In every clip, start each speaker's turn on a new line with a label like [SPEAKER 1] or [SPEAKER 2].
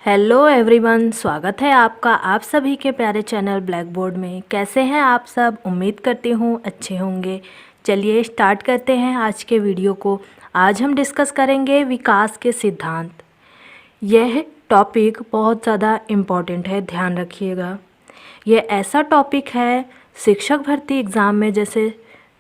[SPEAKER 1] Hello everyone, स्वागत है आपका आप सभी के प्यारे चैनल ब्लैक बोर्ड में। कैसे हैं आप सब? उम्मीद करती हूँ अच्छे होंगे। चलिए स्टार्ट करते हैं आज के वीडियो को। आज हम डिस्कस करेंगे विकास के सिद्धांत। यह टॉपिक बहुत ज़्यादा इम्पॉर्टेंट है, ध्यान रखिएगा। यह ऐसा टॉपिक है शिक्षक भर्ती एग्ज़ाम में, जैसे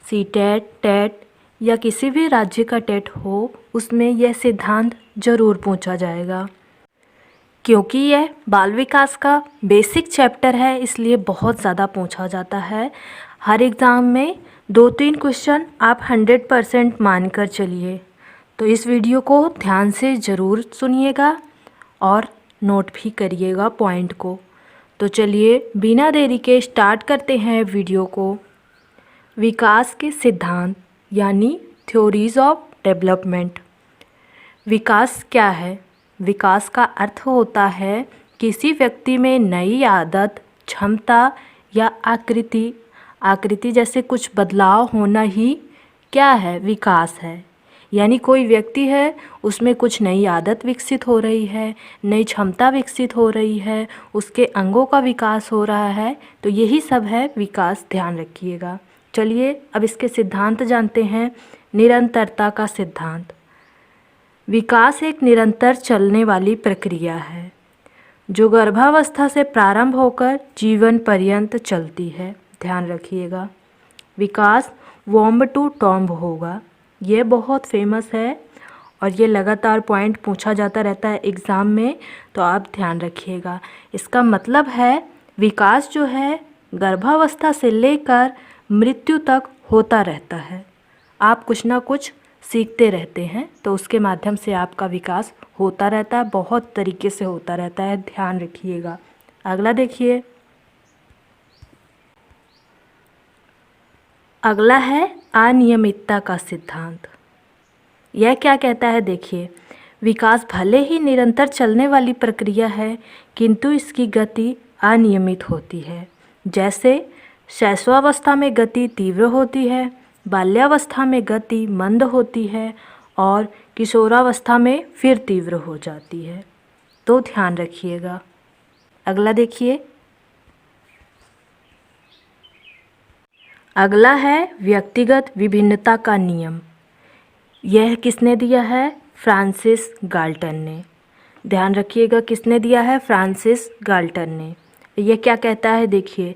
[SPEAKER 1] सीटेट, टेट या किसी भी राज्य का टेट हो, उसमें यह सिद्धांत ज़रूर पूछा जाएगा। क्योंकि यह बाल विकास का बेसिक चैप्टर है, इसलिए बहुत ज़्यादा पूछा जाता है। हर एग्ज़ाम में 2-3 क्वेश्चन आप 100% मान कर चलिए। तो इस वीडियो को ध्यान से ज़रूर सुनिएगा और नोट भी करिएगा पॉइंट को। तो चलिए बिना देरी के स्टार्ट करते हैं वीडियो को। विकास के सिद्धांत यानी थ्योरीज ऑफ डेवलपमेंट। विकास क्या है? विकास का अर्थ होता है किसी व्यक्ति में नई आदत, क्षमता या आकृति जैसे कुछ बदलाव होना ही क्या है? विकास है। यानी कोई व्यक्ति है, उसमें कुछ नई आदत विकसित हो रही है, नई क्षमता विकसित हो रही है, उसके अंगों का विकास हो रहा है, तो यही सब है विकास, ध्यान रखिएगा। चलिए अब इसके सिद्धांत जानते हैं। निरंतरता का सिद्धांत। विकास एक निरंतर चलने वाली प्रक्रिया है जो गर्भावस्था से प्रारंभ होकर जीवन पर्यंत चलती है। ध्यान रखिएगा, विकास वॉम्ब टू टॉम्ब होगा। ये बहुत फेमस है और ये लगातार पॉइंट पूछा जाता रहता है एग्ज़ाम में, तो आप ध्यान रखिएगा। इसका मतलब है विकास जो है गर्भावस्था से लेकर मृत्यु तक होता रहता है। आप कुछ ना कुछ सीखते रहते हैं, तो उसके माध्यम से आपका विकास होता रहता है, बहुत तरीके से होता रहता है, ध्यान रखिएगा। अगला देखिए, अगला है अनियमितता का सिद्धांत। यह क्या कहता है? देखिए, विकास भले ही निरंतर चलने वाली प्रक्रिया है, किंतु इसकी गति अनियमित होती है। जैसे शैशवावस्था में गति तीव्र होती है, बाल्यावस्था में गति मंद होती है और किशोरावस्था में फिर तीव्र हो जाती है। तो ध्यान रखिएगा। अगला देखिए, अगला है व्यक्तिगत विभिन्नता का नियम। यह किसने दिया है? फ्रांसिस गाल्टन ने। ध्यान रखिएगा, किसने दिया है? फ्रांसिस गाल्टन ने। यह क्या कहता है? देखिए,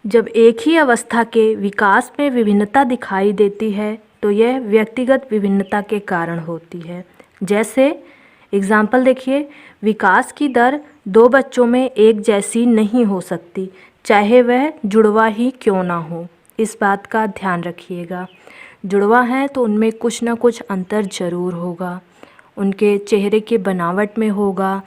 [SPEAKER 1] जब एक ही अवस्था के विकास में विभिन्नता दिखाई देती है तो यह व्यक्तिगत विभिन्नता के कारण होती है। जैसे एग्जाम्पल देखिए, विकास की दर 2 बच्चों में एक जैसी नहीं हो सकती, चाहे वह जुड़वा ही क्यों ना हो। इस बात का ध्यान रखिएगा। जुड़वा हैं तो उनमें कुछ ना कुछ अंतर ज़रूर होगा। उनके चेहरे के बनावट में होगा,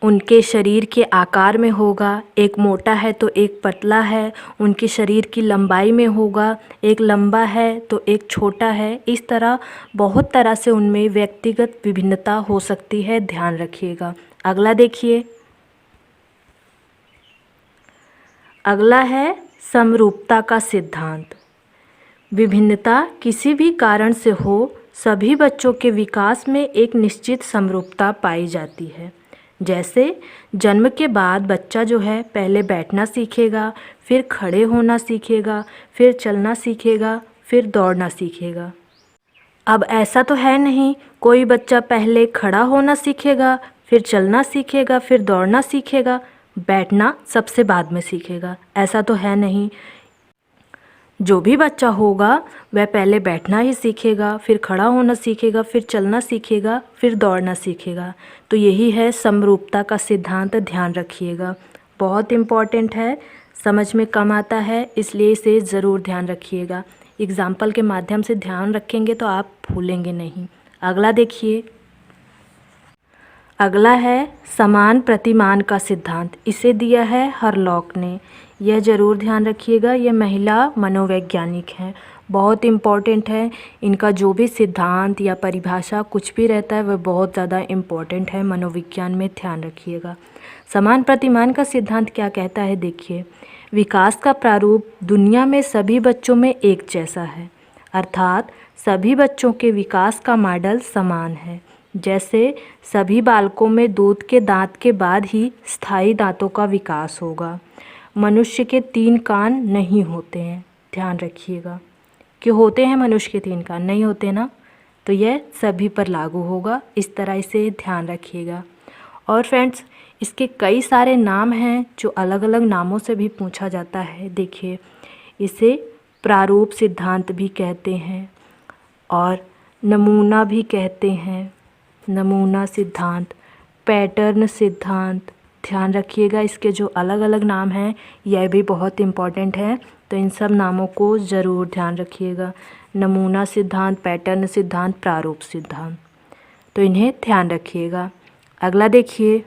[SPEAKER 1] उनके शरीर के आकार में होगा। एक मोटा है तो एक पतला है, उनके शरीर की लंबाई में होगा, एक लंबा है तो एक छोटा है। इस तरह बहुत तरह से उनमें व्यक्तिगत विभिन्नता हो सकती है, ध्यान रखिएगा। अगला देखिए, अगला है समरूपता का सिद्धांत। विभिन्नता किसी भी कारण से हो, सभी बच्चों के विकास में एक निश्चित समरूपता पाई जाती है। जैसे जन्म के बाद बच्चा जो है पहले बैठना सीखेगा, फिर खड़े होना सीखेगा, फिर चलना सीखेगा, फिर दौड़ना सीखेगा। अब ऐसा तो है नहीं कोई बच्चा पहले खड़ा होना सीखेगा, फिर चलना सीखेगा, फिर दौड़ना सीखेगा, बैठना सबसे बाद में सीखेगा। ऐसा तो है नहीं। जो भी बच्चा होगा वह पहले बैठना ही सीखेगा, फिर खड़ा होना सीखेगा, फिर चलना सीखेगा, फिर दौड़ना सीखेगा। तो यही है समरूपता का सिद्धांत, ध्यान रखिएगा। बहुत इम्पॉर्टेंट है, समझ में कम आता है, इसलिए इसे ज़रूर ध्यान रखिएगा। एग्जाम्पल के माध्यम से ध्यान रखेंगे तो आप भूलेंगे नहीं। अगला देखिए, अगला है समान प्रतिमान का सिद्धांत। इसे दिया है हरलॉक ने। यह ज़रूर ध्यान रखिएगा, यह महिला मनोवैज्ञानिक हैं, बहुत इम्पॉर्टेंट है। इनका जो भी सिद्धांत या परिभाषा कुछ भी रहता है वह बहुत ज़्यादा इम्पॉर्टेंट है मनोविज्ञान में, ध्यान रखिएगा। समान प्रतिमान का सिद्धांत क्या कहता है? देखिए, विकास का प्रारूप दुनिया में सभी बच्चों में एक जैसा है, अर्थात सभी बच्चों के विकास का मॉडल समान है। जैसे सभी बालकों में दूध के दांत के बाद ही स्थायी दांतों का विकास होगा। मनुष्य के 3 कान नहीं होते हैं, ध्यान रखिएगा। कि होते हैं मनुष्य के 3 कान, नहीं होते ना, तो यह सभी पर लागू होगा। इस तरह इसे ध्यान रखिएगा। और फ्रेंड्स, इसके कई सारे नाम हैं जो अलग अलग नामों से भी पूछा जाता है। देखिए, इसे प्रारूप सिद्धांत भी कहते हैं और नमूना भी कहते हैं, नमूना सिद्धांत, पैटर्न सिद्धांत। ध्यान रखिएगा, इसके जो अलग अलग नाम हैं यह भी बहुत इम्पॉर्टेंट है, तो इन सब नामों को ज़रूर ध्यान रखिएगा। नमूना सिद्धांत, पैटर्न सिद्धांत, प्रारूप सिद्धांत, तो इन्हें ध्यान रखिएगा। अगला देखिए,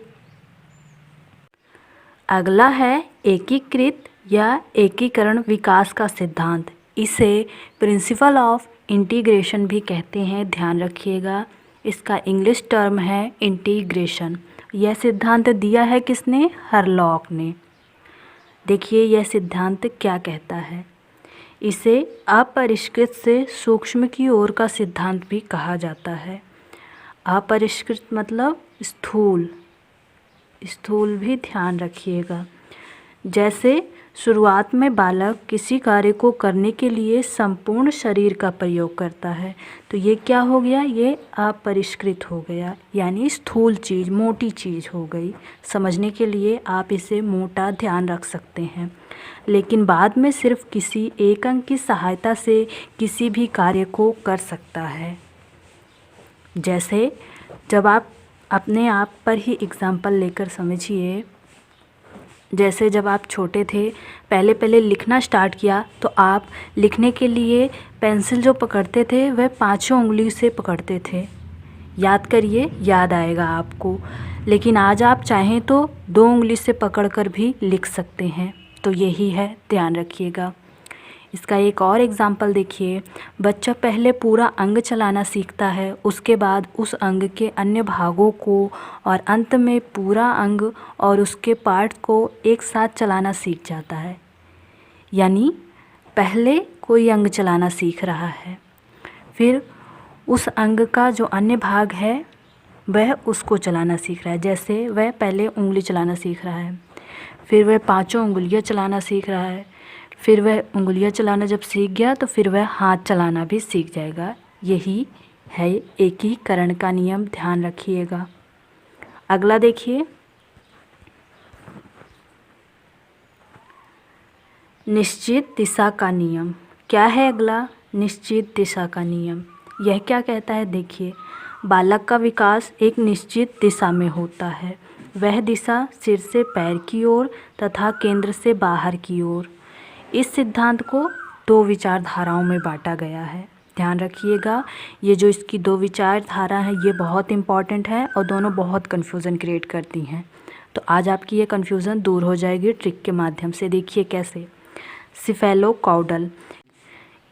[SPEAKER 1] अगला है एकीकृत या एकीकरण विकास का सिद्धांत। इसे प्रिंसिपल ऑफ इंटीग्रेशन भी कहते हैं, ध्यान रखिएगा। इसका इंग्लिश टर्म है इंटीग्रेशन। यह सिद्धांत दिया है किसने? हरलॉक ने। देखिए यह सिद्धांत क्या कहता है। इसे अपरिष्कृत से सूक्ष्म की ओर का सिद्धांत भी कहा जाता है। अपरिष्कृत मतलब स्थूल, स्थूल भी ध्यान रखिएगा। जैसे शुरुआत में बालक किसी कार्य को करने के लिए संपूर्ण शरीर का प्रयोग करता है, तो ये क्या हो गया? ये अपरिष्कृत हो गया, यानी स्थूल चीज़, मोटी चीज़ हो गई। समझने के लिए आप इसे मोटा ध्यान रख सकते हैं। लेकिन बाद में सिर्फ किसी एक अंग की सहायता से किसी भी कार्य को कर सकता है। जैसे जब आप अपने आप पर ही एग्जाम्पल लेकर समझिए। जैसे जब आप छोटे थे, पहले पहले लिखना स्टार्ट किया, तो आप लिखने के लिए पेंसिल जो पकड़ते थे वह 5 उंगली से पकड़ते थे। याद करिए, याद आएगा आपको। लेकिन आज आप चाहें तो 2 उंगली से पकड़कर भी लिख सकते हैं, तो यही है, ध्यान रखिएगा। इसका एक और एग्जाम्पल देखिए। बच्चा पहले पूरा अंग चलाना सीखता है, उसके बाद उस अंग के अन्य भागों को और अंत में पूरा अंग और उसके पार्ट को एक साथ चलाना सीख जाता है। यानी पहले कोई अंग चलाना सीख रहा है, फिर उस अंग का जो अन्य भाग है वह उसको चलाना सीख रहा है। जैसे वह पहले उंगली चलाना सीख रहा है, फिर वह 5 उंगलियां चलाना सीख रहा है, फिर वह उंगलियां चलाना जब सीख गया तो फिर वह हाथ चलाना भी सीख जाएगा। यही है एकीकरण का नियम, ध्यान रखिएगा। अगला देखिए, निश्चित दिशा का नियम। क्या है अगला? निश्चित दिशा का नियम। यह क्या कहता है? देखिए, बालक का विकास एक निश्चित दिशा में होता है। वह दिशा सिर से पैर की ओर तथा केंद्र से बाहर की ओर। इस सिद्धांत को 2 विचारधाराओं में बांटा गया है, ध्यान रखिएगा। ये जो इसकी 2 विचारधारा हैं ये बहुत इंपॉर्टेंट है और दोनों बहुत कन्फ्यूज़न क्रिएट करती हैं। तो आज आपकी ये कन्फ्यूज़न दूर हो जाएगी ट्रिक के माध्यम से। देखिए कैसे। सिफेलोकाउडल,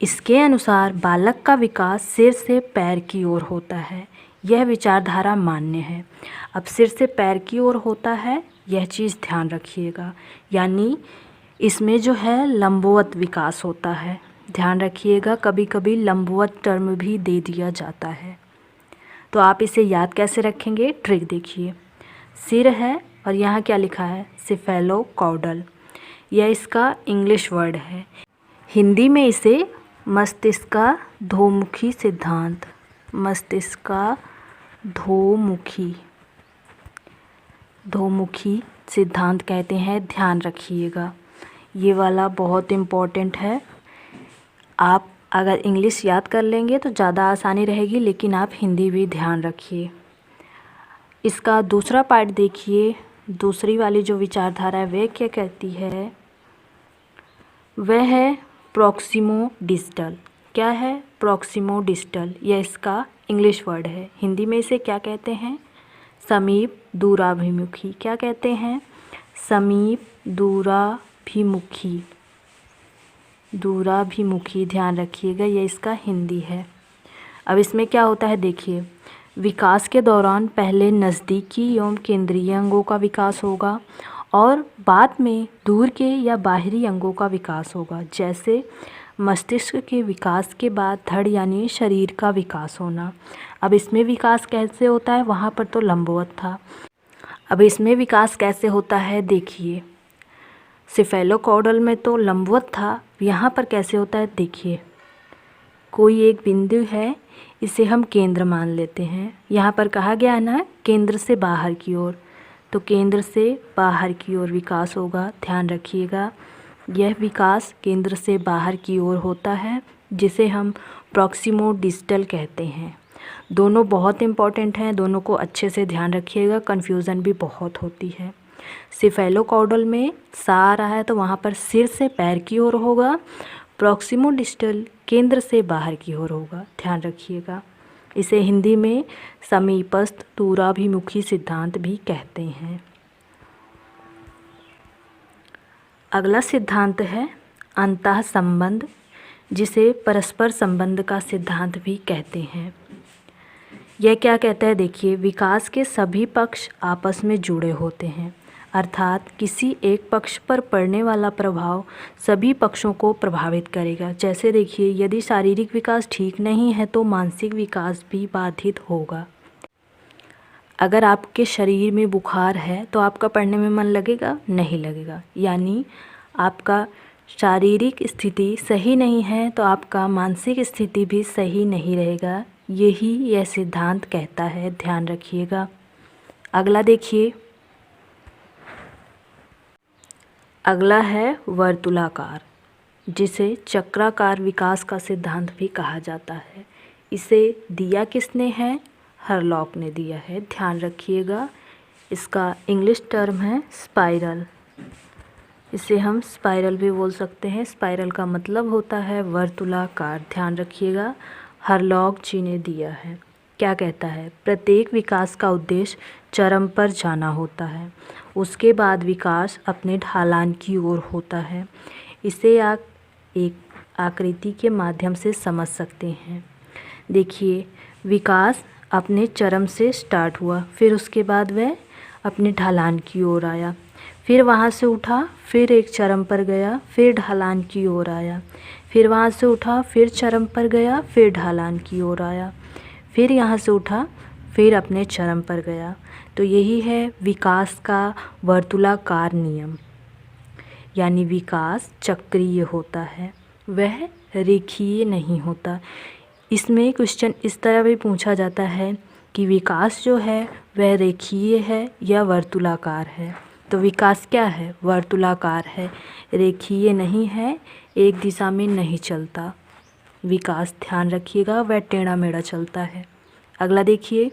[SPEAKER 1] इसके अनुसार बालक का विकास सिर से पैर की ओर होता है। यह विचारधारा मान्य है। अब सिर से पैर की ओर होता है, यह चीज़ ध्यान रखिएगा। यानी इसमें जो है लंबवत विकास होता है, ध्यान रखिएगा। कभी कभी लंबवत टर्म भी दे दिया जाता है। तो आप इसे याद कैसे रखेंगे? ट्रिक देखिए। सिर है और यहाँ क्या लिखा है? सिफेलोकाउडल। यह इसका इंग्लिश वर्ड है। हिंदी में इसे मस्तिष्काधोमुखी सिद्धांत, मस्तिष्काधोमुखी सिद्धांत कहते हैं, ध्यान रखिएगा। ये वाला बहुत इम्पोर्टेंट है। आप अगर इंग्लिश याद कर लेंगे तो ज़्यादा आसानी रहेगी, लेकिन आप हिंदी भी ध्यान रखिए। इसका दूसरा पार्ट देखिए। दूसरी वाली जो विचारधारा है वह क्या कहती है? वह है प्रॉक्सिमो डिस्टल। क्या है? Proximo distal. यह इसका इंग्लिश वर्ड है। हिंदी में इसे क्या कहते हैं? समीप दूराभिमुखी। क्या कहते हैं? समीप दूराभिमुखी, ध्यान रखिएगा। यह इसका हिंदी है। अब इसमें क्या होता है देखिए। विकास के दौरान पहले नज़दीकी एवं केंद्रीय अंगों का विकास होगा और बाद में दूर के या बाहरी अंगों का विकास होगा। जैसे मस्तिष्क के विकास के बाद धड़ यानी शरीर का विकास होना। अब इसमें विकास कैसे होता है, वहाँ पर तो लंबवत था, अब इसमें विकास कैसे होता है देखिए। सिफेलोकॉडल में तो लंबवत था, यहाँ पर कैसे होता है देखिए। कोई एक बिंदु है, इसे हम केंद्र मान लेते हैं। यहाँ पर कहा गया है ना केंद्र से बाहर की ओर, तो केंद्र से बाहर की ओर विकास होगा। ध्यान रखिएगा, यह विकास केंद्र से बाहर की ओर होता है, जिसे हम प्रॉक्सिमो डिस्टल कहते हैं। दोनों बहुत इम्पॉर्टेंट हैं, दोनों को अच्छे से ध्यान रखिएगा, कन्फ्यूज़न भी बहुत होती है। सिफेलोकॉडल में सा आ रहा है तो वहाँ पर सिर से पैर की ओर होगा, प्रॉक्सिमो डिस्टल केंद्र से बाहर की ओर होगा। ध्यान रखिएगा। इसे हिंदी में समीपस्थ दूराभिमुखी सिद्धांत भी कहते हैं। अगला सिद्धांत है अंतः संबंध, जिसे परस्पर संबंध का सिद्धांत भी कहते हैं। यह क्या कहता है देखिए, विकास के सभी पक्ष आपस में जुड़े होते हैं, अर्थात किसी एक पक्ष पर पड़ने वाला प्रभाव सभी पक्षों को प्रभावित करेगा। जैसे देखिए, यदि शारीरिक विकास ठीक नहीं है तो मानसिक विकास भी बाधित होगा। अगर आपके शरीर में बुखार है तो आपका पढ़ने में मन लगेगा? नहीं लगेगा। यानी आपका शारीरिक स्थिति सही नहीं है तो आपका मानसिक स्थिति भी सही नहीं रहेगा। यही यह सिद्धांत कहता है, ध्यान रखिएगा। अगला देखिए, अगला है वर्तुलाकार, जिसे चक्राकार विकास का सिद्धांत भी कहा जाता है। इसे दिया किसने है? हरलॉक ने दिया है। ध्यान रखिएगा, इसका इंग्लिश टर्म है स्पाइरल। इसे हम स्पाइरल भी बोल सकते हैं। स्पाइरल का मतलब होता है वर्तुलाकार। ध्यान रखिएगा, हरलॉक जी ने दिया है। क्या कहता है? प्रत्येक विकास का उद्देश्य चरम पर जाना होता है, उसके बाद विकास अपने ढलान की ओर होता है। इसे आप एक आकृति के माध्यम से समझ सकते हैं। देखिए, विकास अपने चरम से स्टार्ट हुआ, फिर उसके बाद वह अपने ढलान की ओर आया, फिर वहाँ से उठा, फिर एक चरम पर गया, फिर ढलान की ओर आया, फिर वहाँ से उठा, फिर चरम पर गया, फिर ढलान की ओर आया, फिर यहाँ से उठा, फिर अपने चरम पर गया। तो यही है विकास का वर्तुलाकार नियम। यानी विकास चक्रीय होता है, वह रेखीय नहीं होता। इसमें क्वेश्चन इस तरह भी पूछा जाता है कि विकास जो है वह रेखीय है या वर्तुलाकार है। तो विकास क्या है? वर्तुलाकार है, रेखीय नहीं है, एक दिशा में नहीं चलता विकास। ध्यान रखिएगा, वह टेढ़ा मेढ़ा चलता है। अगला देखिए,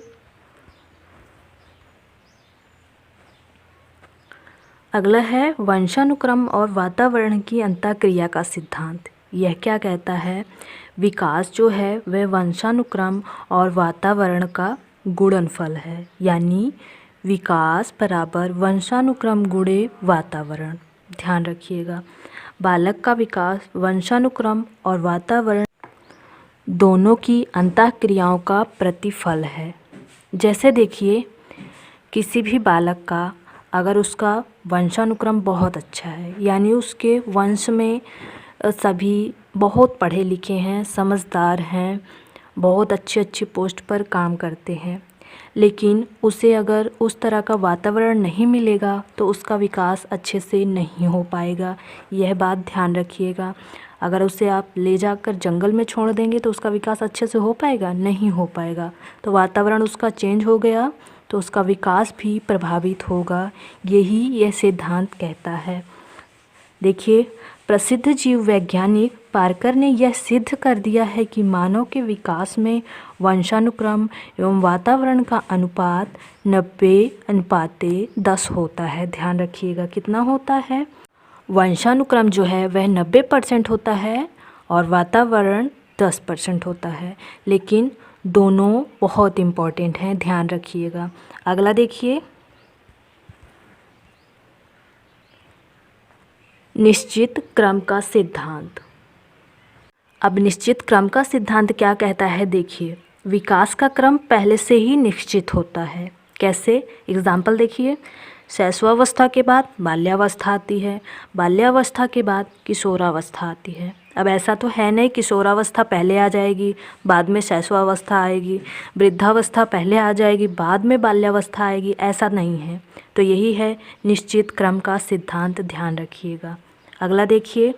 [SPEAKER 1] अगला है वंशानुक्रम और वातावरण की अंतःक्रिया का सिद्धांत। यह क्या कहता है? विकास जो है वह वंशानुक्रम और वातावरण का गुणनफल है। यानी विकास बराबर वंशानुक्रम गुणे वातावरण। ध्यान रखिएगा, बालक का विकास वंशानुक्रम और वातावरण दोनों की अंतःक्रियाओं का प्रतिफल है। जैसे देखिए, किसी भी बालक का अगर उसका वंशानुक्रम बहुत अच्छा है, यानी उसके वंश में सभी बहुत पढ़े लिखे हैं, समझदार हैं, बहुत अच्छी अच्छी पोस्ट पर काम करते हैं, लेकिन उसे अगर उस तरह का वातावरण नहीं मिलेगा तो उसका विकास अच्छे से नहीं हो पाएगा। यह बात ध्यान रखिएगा। अगर उसे आप ले जाकर जंगल में छोड़ देंगे तो उसका विकास अच्छे से हो पाएगा? नहीं हो पाएगा। तो वातावरण उसका चेंज हो गया तो उसका विकास भी प्रभावित होगा। यही यह सिद्धांत कहता है। देखिए, प्रसिद्ध जीव वैज्ञानिक पार्कर ने यह सिद्ध कर दिया है कि मानव के विकास में वंशानुक्रम एवं वातावरण का अनुपात 90:10 होता है। ध्यान रखिएगा, कितना होता है? वंशानुक्रम जो है वह 90% होता है और वातावरण 10% होता है, लेकिन दोनों बहुत इम्पॉर्टेंट हैं, ध्यान रखिएगा। अगला देखिए, निश्चित क्रम का सिद्धांत। अब निश्चित क्रम का सिद्धांत क्या कहता है? देखिए, विकास का क्रम पहले से ही निश्चित होता है। कैसे? एग्जाम्पल देखिए, शैशवावस्था के बाद बाल्यावस्था आती है, बाल्यावस्था के बाद किशोरावस्था आती है। अब ऐसा तो है नहीं किशोरावस्था पहले आ जाएगी बाद में शैशवावस्था आएगी, वृद्धावस्था पहले आ जाएगी बाद में बाल्यावस्था आएगी, ऐसा नहीं है। तो यही है निश्चित क्रम का सिद्धांत, ध्यान रखिएगा। अगला देखिए,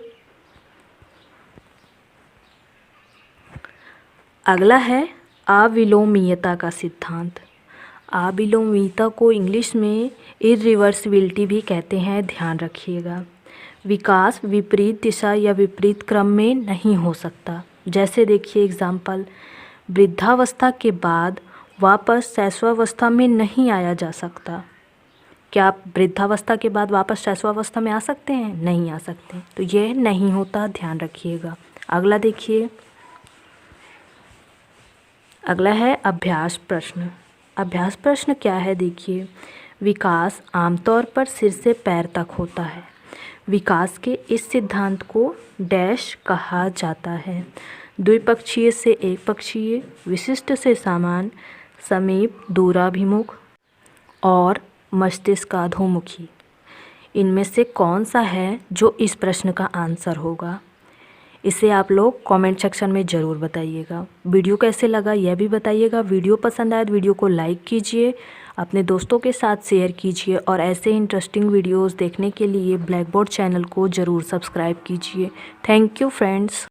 [SPEAKER 1] अगला है अविलोमीयता का सिद्धांत। अविलोमीयता को इंग्लिश में इरिवर्सिबिलिटी भी कहते हैं, ध्यान रखिएगा। विकास विपरीत दिशा या विपरीत क्रम में नहीं हो सकता। जैसे देखिए एग्जाम्पल, वृद्धावस्था के बाद वापस शैशवावस्था में नहीं आया जा सकता। क्या आप वृद्धावस्था के बाद वापस शैशवावस्था में आ सकते हैं? नहीं आ सकते। तो यह नहीं होता, ध्यान रखिएगा। अगला देखिए, अगला है अभ्यास प्रश्न। अभ्यास प्रश्न क्या है देखिए, विकास आमतौर पर सिर से पैर तक होता है। विकास के इस सिद्धांत को डैश कहा जाता है। द्विपक्षीय से एक पक्षीय, विशिष्ट से समान, समीप दूराभिमुख और मस्तिष्काधोमुखी। इनमें से कौन सा है जो इस प्रश्न का आंसर होगा? इसे आप लोग कमेंट सेक्शन में ज़रूर बताइएगा। वीडियो कैसे लगा यह भी बताइएगा। वीडियो पसंद आए तो वीडियो को लाइक कीजिए, अपने दोस्तों के साथ शेयर कीजिए और ऐसे इंटरेस्टिंग वीडियोस देखने के लिए ब्लैक बोर्ड चैनल को ज़रूर सब्सक्राइब कीजिए। Thank you friends.